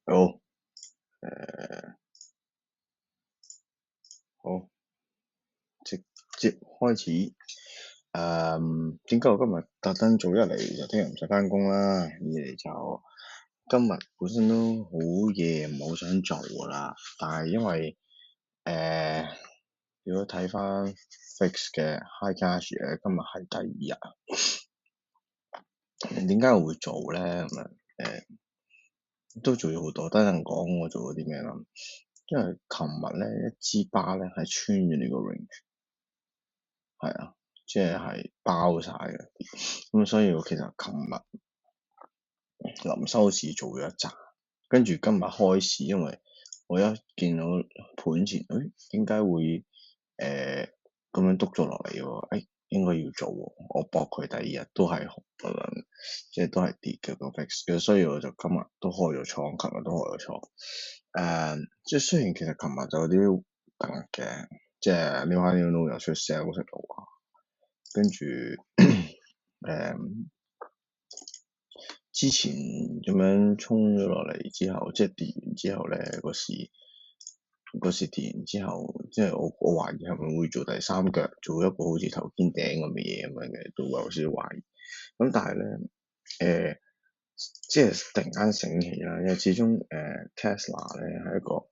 好，誒、好，直接開始。點解我今日特登早一嚟就聽日唔使返工啦？二嚟就今日本身都好夜，唔係好想做㗎啦。但係因為如果睇翻 Fix 嘅 High Cash 咧，今日係第二日。點解我會做咧？咁樣都做咗好多，等陣講我做咗啲咩啦。因為琴日咧一支巴咧係穿咗呢個 range，係啊，即係包晒嘅。咁所以我其實琴日臨收市做咗一紮，跟住今日開市，因為我一見到盤前，點解會咁樣篤咗落嚟喎？應該要做喎，我搏佢第二日都係紅咁樣，即係都係跌嘅個 fix，所以我就今日都開咗倉，琴日都開咗倉。即係雖然其實琴日就有啲突嘅，即係 New High New Low 又出 sell 食到啊，跟住之前咁樣衝咗落嚟之後，即係跌完之後咧，個市跌完之後，即係我懷疑係咪會做第三腳，做一個好似頭肩頂咁嘅嘢咁樣嘅，都有少少懷疑。咁但係咧，即係突然間醒起啦，因為始終Tesla 咧係一個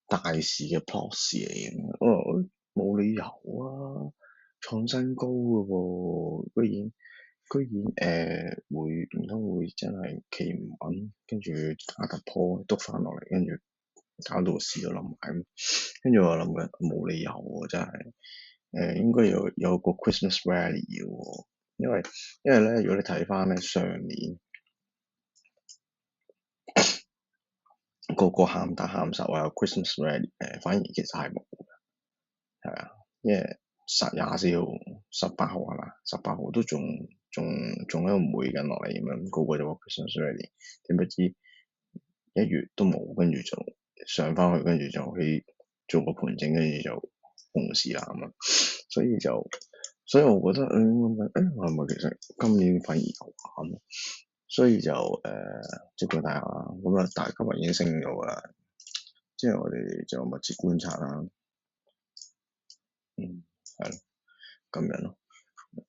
大市嘅 plot 嚟嘅，冇理由啊，創新高嘅喎，居然會唔通會真係企唔穩，跟住假突破篤翻落嚟，跟住搞到個市都冧埋。跟住我諗緊冇理由喎，真係應該有個 Christmas rally 嘅喎，因為咧，如果你睇翻咧上年個個喊打喊殺話有 Christmas rally，反而其實係冇嘅，係啊，因為24號、18號係嘛？18號都仲喺度霉緊落嚟咁樣，個個就話 Christmas rally，點不知1月都冇，跟住就上翻去，跟住就去做個盤整，跟住就熊市啦咁啊，所以我覺得係咪其實今年反而有減？所以就即管睇下啦。咁啊，但係今日已經升咗啦，即係我哋就密切觀察啦。係咯，咁樣咯，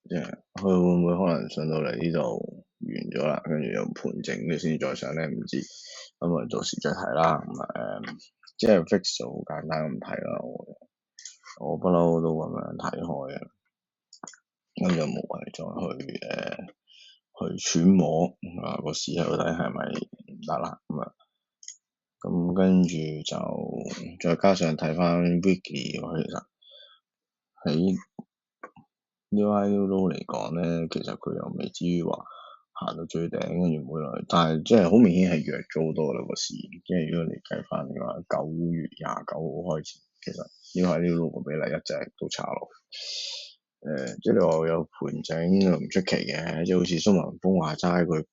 即係佢會唔會可能上到嚟呢度完咗啦，跟住又盤整，你先再上咧？唔知，咁啊到時再睇啦。咁即係 fix 就好簡單咁睇啦。我不嬲都咁樣睇開嘅，咁就無謂再去揣摩個市喺度睇係咪唔得啦。咁跟住就再加上睇翻 weekly，其實喺 New High New Low 嚟講咧，其實佢又未至於話行到最頂，跟住冇耐，但係即係好明顯係弱咗好多啦個市。即係如果你計翻嘅話，9月29號開始，其實 New High New Low 個比例一直都差落。即係你話有盤整又唔出奇嘅，即係好似蘇文峰話齋，佢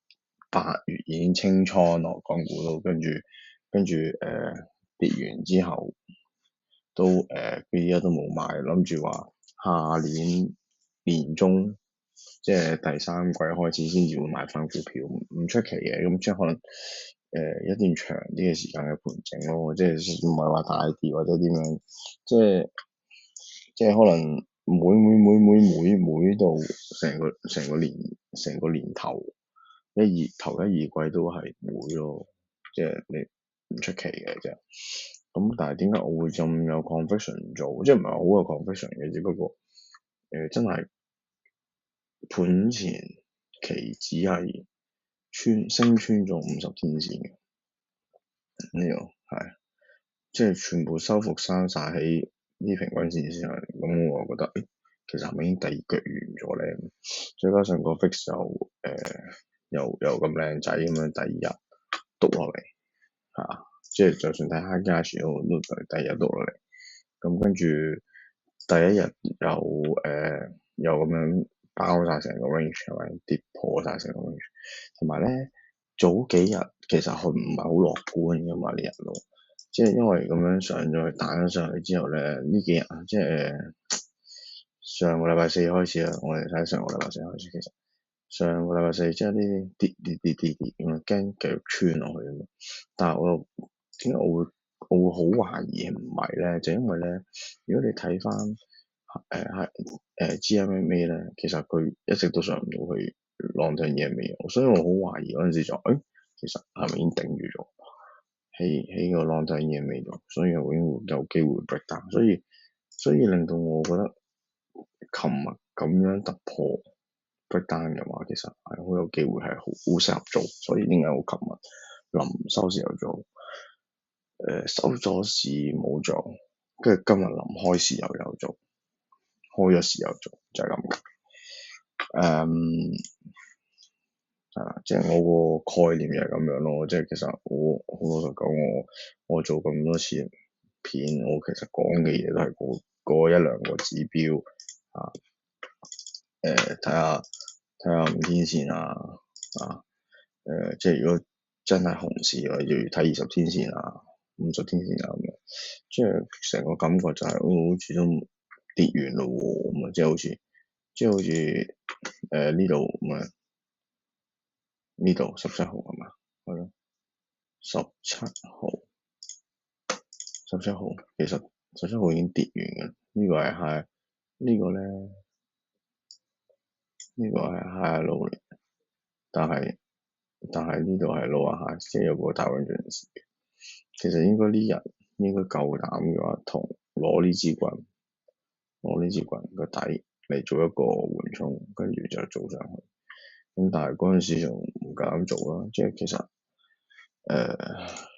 8月已經清倉落港股度，跟住跌完之後都佢而家都冇買，諗住話下年年中即係第三季開始先至會買翻股票，唔出奇嘅。咁即係可能一段長啲嘅時間嘅盤整咯，即係唔係話大跌或者點樣，即係可能每到成個年頭頭一二季都係會咯，即係你唔出奇嘅啫。咁但係點解我會咁有 conviction 做？即係唔係好有 conviction 嘅，只不過真係盤前期指係升穿咗50天線嘅，呢個係即係全部收復翻晒喺呢平均線之上。咁我覺得其實係咪已經第二腳完咗咧？再加上個 fix 又咁靚仔咁樣，第二日篤落嚟嚇，即係就算睇黑加權都第二日篤落嚟，咁跟住第一日又咁樣包晒成個 range 係咪跌破晒成個 range？同埋咧早幾日其實佢唔係好樂觀㗎嘛，呢日都即係因為咁樣上咗去彈咗上去之後咧，呢幾日即係上個禮拜四開始啦，我哋睇上個禮拜四開始其實上個禮拜四即係啲跌咁啊，驚繼續穿落去啊嘛。但係我又點解我會好懷疑係唔係咧？就因為咧，如果你睇翻GMMA 咧，其實佢一直都上唔到去 long term EMA，所以我好懷疑嗰陣時就其實係咪已經頂住咗喺個 long term EMA 度，所以我已經會有機會 break down，所以令到我覺得琴日咁樣突破 break down 嘅話，其實係好有機會係好適合做，所以點解我琴日臨收市又做，收咗市冇做，跟住今日臨開市又有做，開咗市又做，就係咁。即係我個概念又係咁樣咯，即係其實我好老實講，我做咁多次片，我其實講嘅嘢都係嗰一兩個指標啊，睇下五天線即係如果真係熊市嘅話，就要睇20天線50天線咁樣，即係成個感覺就係、好似都跌完咯喎，咁啊，即係好似呢度咁啊，呢度17號係嘛？係咯，17號，其實17號已經跌完嘅，呢個係下，呢個咧，呢個係下路嚟，但係呢度係路下，即係有個大溫陣時。其實應該呢日應該夠膽嘅話，攞呢支棍個底嚟做一個緩衝，跟住就做上去。咁但係嗰陣時就唔夠膽做啦，即係其實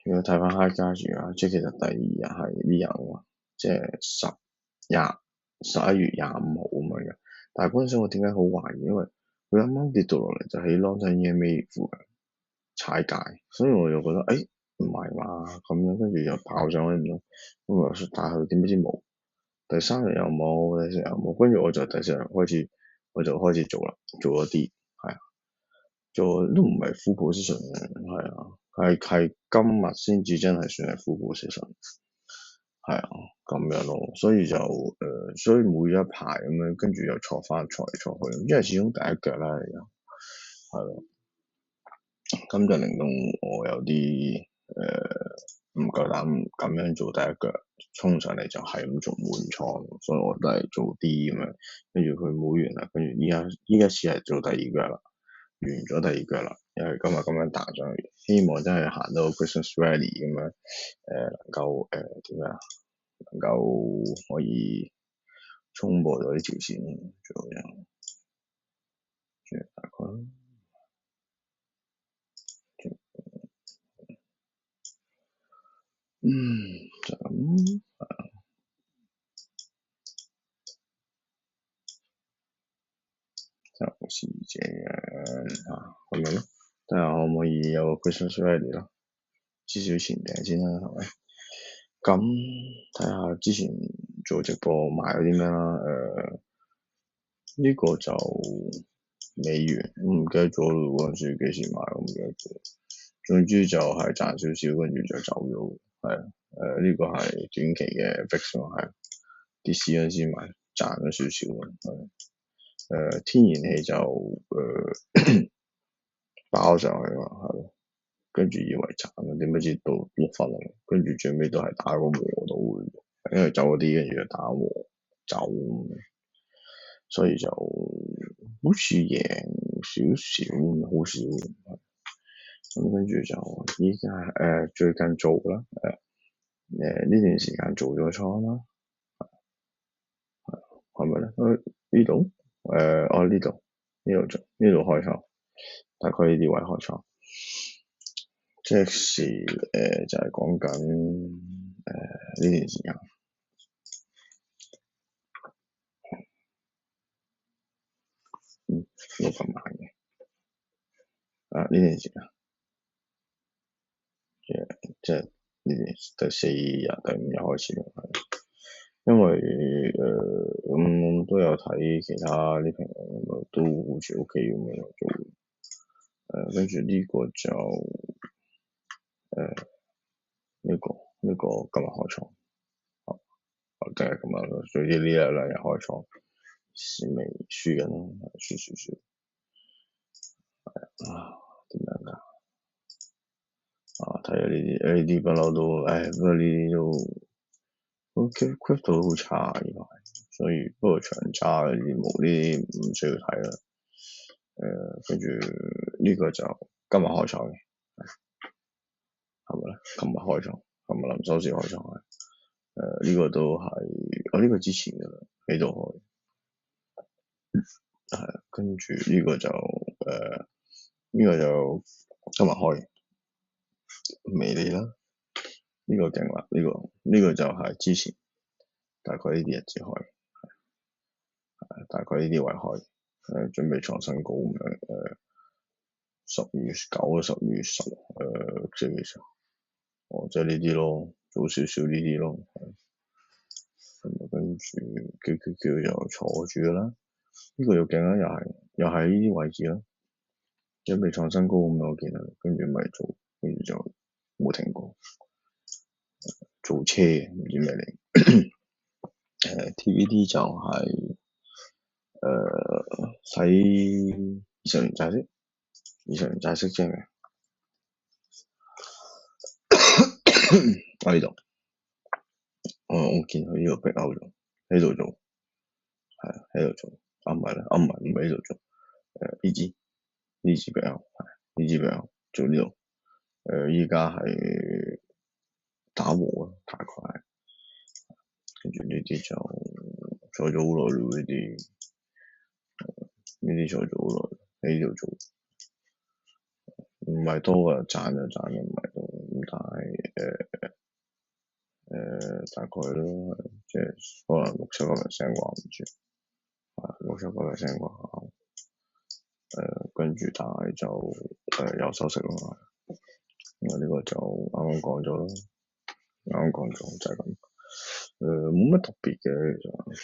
如果睇翻 high 加住即係其實第二日係呢日啊嘛，即係11月25號咁樣嘅。但係嗰陣時我點解好懷疑？因為佢啱啱跌到落嚟就喺 long term EMA 附近踩界，所以我就覺得唔係嘛咁樣，跟住又爆上去唔咯，咁啊但係點知冇，第三日又冇，第四日又冇，跟住我就第四日開始做啦，做咗啲係啊，做都唔係 full position 嘅，係啊，係今日先至真係算係 full position，係啊咁樣咯，所以就所以每一排咁樣，跟住又坐翻坐嚟坐去，因為始終第一腳啦又係咯。咁就令到我有啲唔夠膽咁樣做第一腳，衝上嚟就係咁做滿倉，所以我都係做啲咁樣，跟住佢冇完啦，跟住依家似係做第二腳啦，完咗第二腳啦，因為今日咁樣彈上去，希望真係行到 Christmas Rally 咁樣，能夠點樣，能夠可以衝破咗呢條線，最後大概。就咁，就是這樣咁樣咯。睇下可唔可以有個 Christmas Rally 咯，至少前訂先啦，係咪？咁睇下之前做直播買咗啲咩啦？呢個就未完，我唔記得咗咯。嗰陣時幾時買我唔記得咗。總之就係賺少少，跟住就走咗。係呢個係短期嘅 fix 咯，係跌市嗰陣時買，賺咗少少咯。天然氣就包上去嘛，係咯，跟住以為賺，點不知到碌翻嚟，跟住最尾都係打個和到，因為走嗰啲跟住就打和走，所以就好似贏少少，好少。咁跟住就依家最近做啦，呢段時間做咗倉啦，係咪咧？呢度呢度做，呢度開倉，大概呢啲位開倉。即時就係講緊呢段時間，600萬嘅呢段時間，即係呢段第4日、第5日開始咯，因為都有睇其他啲朋友都好似 OK 咁樣做，跟住呢個就呢個今日開倉，定係咁樣咯，總之呢一兩日開倉，是未輸緊咯，輸少少。睇下呢啲不嬲都，不過呢啲都 crypto 都好差呢排，所以不過長揸呢啲冇呢啲唔需要睇啦。跟住呢個就今日開倉嘅，係咪咧？琴日開倉，琴日臨收市開倉嘅。呢個都係，呢個之前㗎啦，喺度開。係，跟住呢個就呢個就今日開，微利啦。呢個勁啦，呢個就係之前大概呢啲日子開，大概呢啲位開，準備創新高咁樣。10月9、10月10，即係幾時？即係呢啲咯，早少少呢啲咯。咁跟住 QQQ 就坐住㗎啦。呢個又勁啦，又係呢啲位置啦，準備創新高咁樣我見啦，跟住咪做，跟住就冇停過。做車唔知咩嚟？TVD 就係睇20年債息，20年債息啫嘅。喺呢度，我見佢呢個壁歐咗，喺度做，係喺度做，唔係啦，唔係喺度做，呢支壁歐，呢支壁歐做呢度，依家係打和啦，大概係，跟住呢啲就坐咗好耐咯，呢啲坐咗好耐，喺呢度做，唔係多㗎，賺就賺嘅，唔係多，咁但係大概咯，即係可能6、7%啩，唔知，6、7%啩，跟住但係就有收息咯，因為呢個就啱啱講咗咯，就係咁，冇乜特別嘅其實，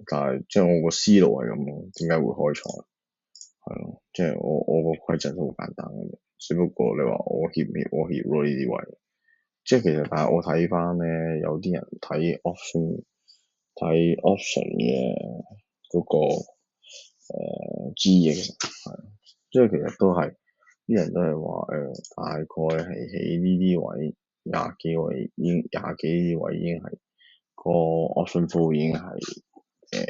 但係即係我個思路係咁咯，點解會開倉？係咯，即係我個規則都好簡單嘅啫，只不過你話我協唔協，我協咯呢啲位。即係其實，但係我睇翻咧，有啲人睇 option 嘅嗰個知嘅，其實係，即係其實都係啲人都係話大概係喺呢啲位廿幾位已經係個 option flow 已經係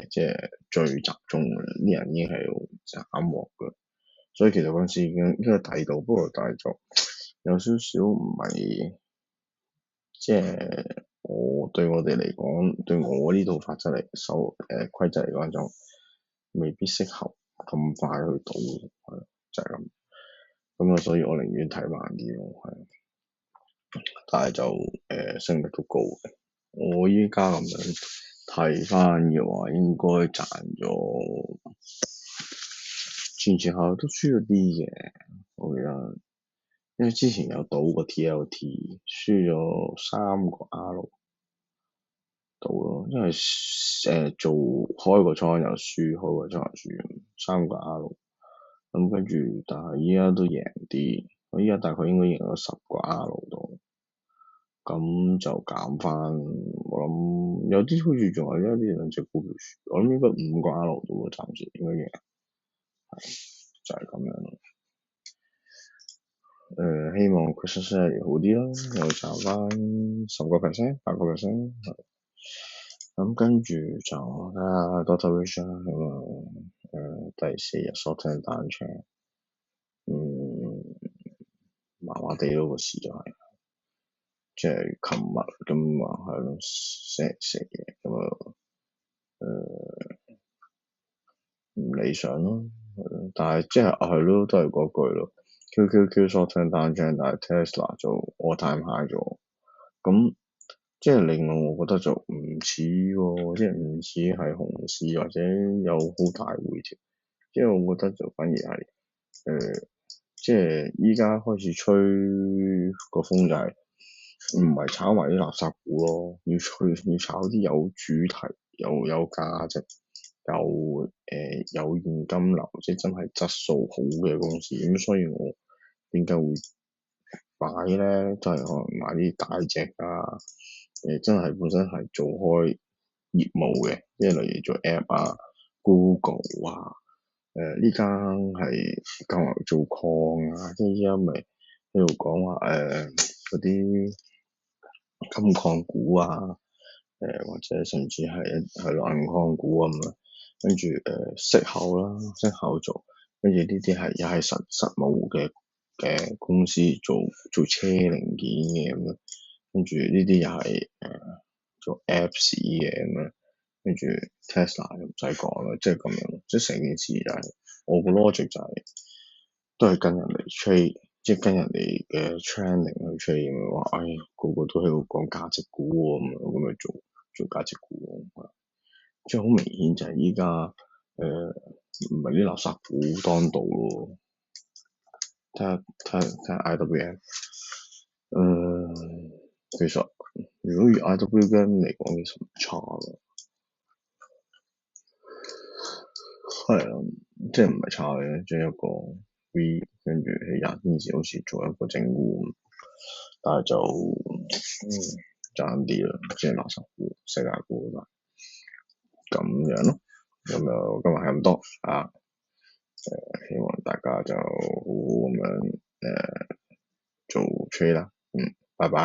即係最集中嘅，啲人已經係要斬獲嘅，所以其實嗰陣時已經應該睇到，不過但係就有少少唔係。即係對我哋嚟講，對我呢套法則嚟規則嚟講就未必適合咁快去賭，係就係咁。咁啊，所以我寧願睇慢啲咯，係。但係就升得都高嘅。我依家咁樣睇翻嘅話，應該賺咗前後都輸咗啲嘅，我記得。因為之前有賭過 TLT，輸咗3個 R 賭咯，因為做開個倉又輸，開個倉又輸，3個 R。咁跟住，但係依家都贏啲，我依家大概應該贏咗10個 R 度，咁就減翻，我諗有啲好似仲有一兩隻股票輸，我諗應該5個 R 度喎，暫時應該贏，就係咁樣咯。希望 Christmas 好啲咯，又賺翻10%、8%。咁跟住就睇下 Dr. Rich 啦，咁第4日 short term 單槍，麻麻地咯個市就係，即係琴日咁啊係咯，食嘢咁唔理想咯，但係即係係咯，都係嗰句咯。QQQ short term 單槍，但係 Tesla 就 all time high 咗，咁即係令到我覺得就唔似喎，即係唔似係熊市或者有好大回調，即係我覺得就反而係即係依家開始吹個風就係唔係炒埋啲垃圾股咯，要炒啲有主題、有價值、有現金流，即係真係質素好嘅公司。咁所以我點解會買咧？都係可能買啲大隻啊，真係本身係做開業務嘅，即係例如做 App 啊、Google 啊，呢間係舊做礦啊，即係依家咪喺度講話嗰啲金礦股啊，或者甚至係銀礦股咁樣，跟住息口啦，息口做，跟住呢啲係又係實務嘅公司做車零件嘅咁樣，跟住呢啲又係做 Apps 嘅咁樣，跟住 Tesla 就唔使講啦，即係咁樣，即係成件事就係、我個 logic 就係、都係跟人哋 trade，即係跟人哋嘅 training 去 trade 咁樣話，哎個個都喺度講價值股喎咁樣，咁咪做價值股喎，即係好明顯就係依家唔係啲垃圾股當道咯。睇下 IWM，其實如果以 IWM 嚟講，其實唔差咯，係啊，即係唔係差嘅，即係一個 V 跟住喺廿天線好似做一個整固，但係就爭啲啦，即係垃圾股、世界股啦，咁樣咯，咁就今日係咁多啊，希望大家就好好咁樣做 trade 啦，拜拜。